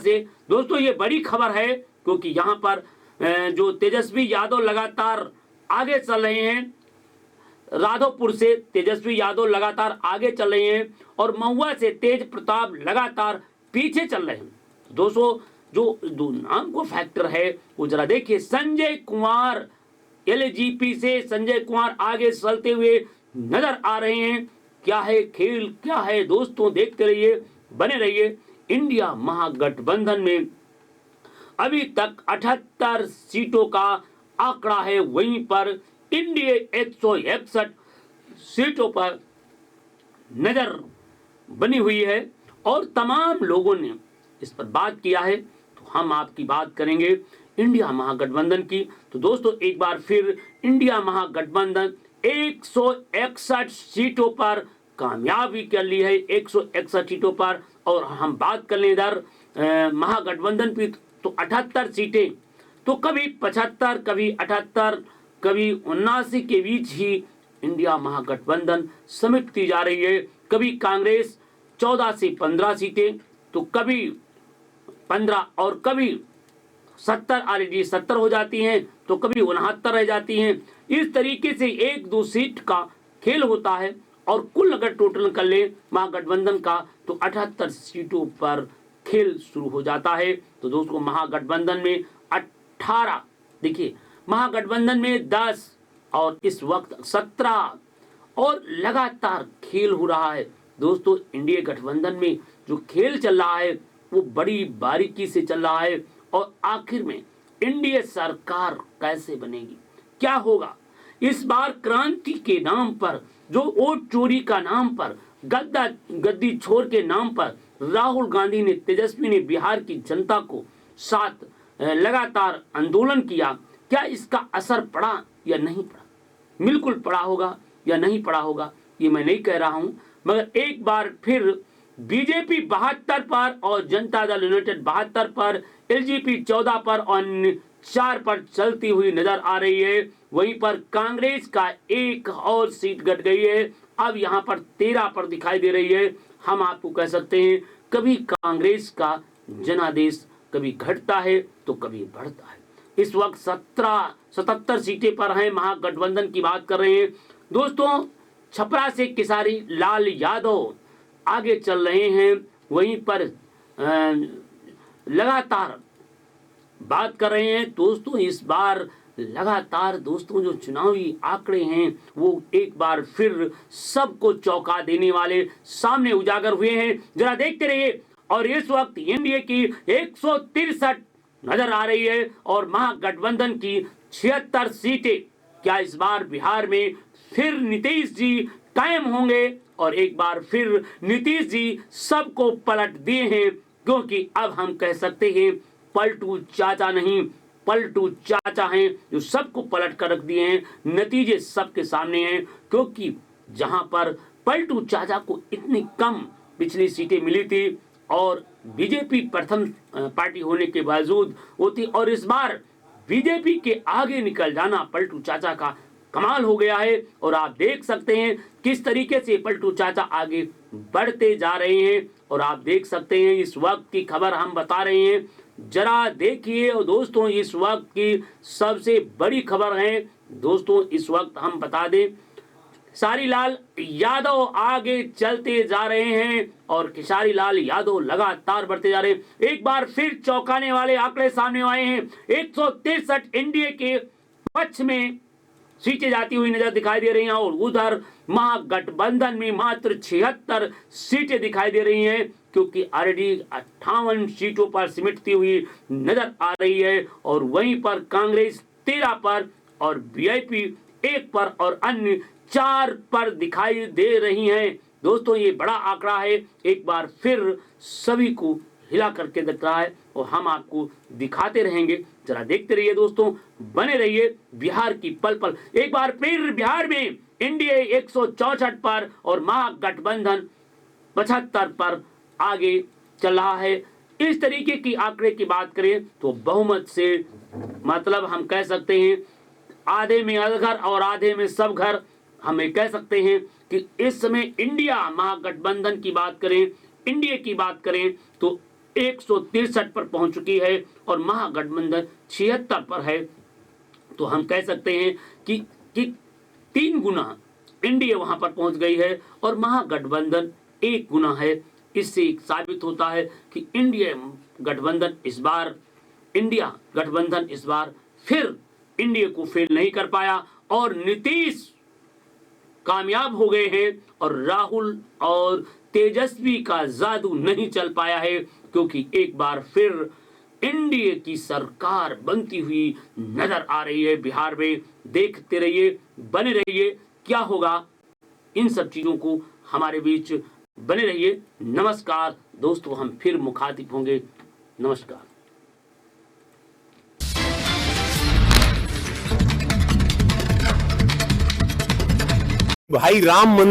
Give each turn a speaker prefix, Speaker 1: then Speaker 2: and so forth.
Speaker 1: से दोस्तों ये बड़ी खबर है, क्योंकि यहाँ पर जो तेजस्वी यादव लगातार आगे चल रहे हैं, राघोपुर से तेजस्वी यादव लगातार आगे चल रहे हैं और महुआ से तेज प्रताप लगातार पीछे चल रहे हैं। दोस्तों जो दो नाम को फैक्टर है वो जरा देखिए, संजय कुमार एलजेपी से संजय कुमार आगे चलते हुए नजर आ रहे हैं। क्या है खेल, क्या है दोस्तों, देखते रहिए, बने रहिए। इंडिया महागठबंधन में अभी तक 78 सीटों का आंकड़ा है, वहीं पर इंडिया 161 सीटों पर नजर बनी हुई है और तमाम लोगों ने इस पर बात किया है। तो हम आपकी बात करेंगे इंडिया महागठबंधन की। तो दोस्तों एक बार फिर इंडिया महागठबंधन 161 सीटों पर कामयाबी कर ली है, 161 सीटों पर। और हम बात कर लें इधर महागठबंधन की तो 78 सीटें, तो कभी 75, कभी 78, कभी 79 के बीच ही इंडिया महागठबंधन समेटती जा रही है। कभी कांग्रेस 14 से 15 सीटें, तो कभी 15 और कभी 70 ऑलरेडी 70 हो जाती हैं, तो कभी 69 रह जाती हैं। इस तरीके से 1-2 सीट का खेल होता है और कुल अगर टोटल कर ले महागठबंधन का तो 78 सीटों पर खेल शुरू हो जाता है। तो दोस्तों महागठबंधन में 18, देखिए महागठबंधन में 10 और इस वक्त 17 और लगातार खेल हो रहा है। दोस्तों इंडिया गठबंधन में जो खेल चल रहा है वो बड़ी बारीकी से चल रहा है और आखिर में इंडिया सरकार कैसे बनेगी, क्या होगा। इस बार क्रांति के नाम पर, जो वोट चोरी का नाम पर, गद्दी छोर के नाम पर राहुल गांधी ने, तेजस्वी ने बिहार की जनता को साथ लगातार आंदोलन किया, क्या इसका असर पड़ा या नहीं पड़ा? बिल्कुल पड़ा होगा या नहीं पड़ा होगा ये मैं नहीं कह रहा हूं, मगर एक बार फिर बीजेपी 72 पर और जनता दल यूनाइटेड 72 पर, एलजेपी 14 पर और 4 पर चलती हुई नजर आ रही है। वहीं पर कांग्रेस का एक और सीट घट गई है, अब यहाँ पर 13 पर दिखाई दे रही है। हम आपको कह सकते हैं कभी कांग्रेस का जनादेश कभी घटता है तो कभी बढ़ता है। इस वक्त 77 सीटें पर हैं, महागठबंधन की बात कर रहे हैं। दोस्तों छपरा से केसारी लाल यादव आगे चल रहे हैं, वहीं पर लगातार बात कर रहे हैं। दोस्तों इस बार लगातार दोस्तों जो चुनावी आंकड़े हैं वो एक बार फिर सबको चौंका देने वाले सामने उजागर हुए हैं, जरा देखते रहिए। और इस वक्त एनडीए की 163 नजर आ रही है और महागठबंधन की 76 सीटें। क्या इस बार बिहार में फिर नीतीश जी कायम होंगे? और एक बार फिर नीतीश जी सबको पलट दिए हैं, क्योंकि अब हम कह सकते हैं पलटू चाचा नहीं, पलटू चाचा हैं जो सबको पलट कर रख दिए हैं। नतीजे सबके सामने हैं, क्योंकि जहां पर पलटू चाचा को इतनी कम पिछली सीटें मिली थी और बीजेपी प्रथम पार्टी होने के बावजूद होती, और इस बार बीजेपी के आगे निकल जाना पलटू चाचा का कमाल हो गया है। और आप देख सकते हैं किस तरीके से पलटू चाचा आगे बढ़ते जा रहे हैं। और आप देख सकते हैं इस वक्त की खबर हम बता रहे हैं, जरा देखिए। और दोस्तों इस वक्त की सबसे बड़ी खबर है, दोस्तों इस वक्त हम बता दें खेसारी लाल यादव आगे चलते जा रहे हैं और खेसारी लाल यादव लगातार बढ़ते जा रहे हैं। एक बार फिर चौंकाने वाले आंकड़े सामने आए हैं, 163 एनडीए के पक्ष में सीटें जाती हुई नजर दिखाई दे रही हैं और उधर महागठबंधन में मात्र 76 सीटें दिखाई दे रही हैं, क्योंकि ऑलरेडी 58 सीटों पर सिमटती हुई नजर आ रही है। और वहीं पर कांग्रेस 13 पर और वीआईपी 1 पर और अन्य 4 पर दिखाई दे रही हैं। दोस्तों ये बड़ा आंकड़ा है, एक बार फिर सभी को हिला करके दिख रहा है और हम आपको दिखाते रहेंगे, जरा देखते रहिए दोस्तों, बने रहिए। बिहार की पल पल, एक बार फिर बिहार में एनडीए 164 पर और महागठबंधन 75 पर आगे चल रहा है। इस तरीके की आंकड़े की बात करें तो बहुमत से मतलब हम कह सकते हैं आधे में अधघर और आधे में सब घर। हमें कह सकते हैं कि इस समय इंडिया महागठबंधन की बात करें, इंडिया की बात करें तो 163 पर पहुंच चुकी है और महागठबंधन 76 पर है। तो हम कह सकते हैं कि 3 गुना एनडीए वहां पर पहुंच गई है और महागठबंधन 1 गुना है। इससे साबित होता है कि इंडिया गठबंधन इस बार फिर इंडिया को फेल नहीं कर पाया और नीतीश कामयाब हो गए हैं और राहुल और तेजस्वी का जादू नहीं चल पाया है, क्योंकि एक बार फिर एनडीए की सरकार बनती हुई नजर आ रही है बिहार में। देखते रहिए, बने रहिए, क्या होगा इन सब चीजों को हमारे बीच बने रहिए। नमस्कार दोस्तों, हम फिर मुखातिब होंगे। नमस्कार।
Speaker 2: भाई राम मंदिर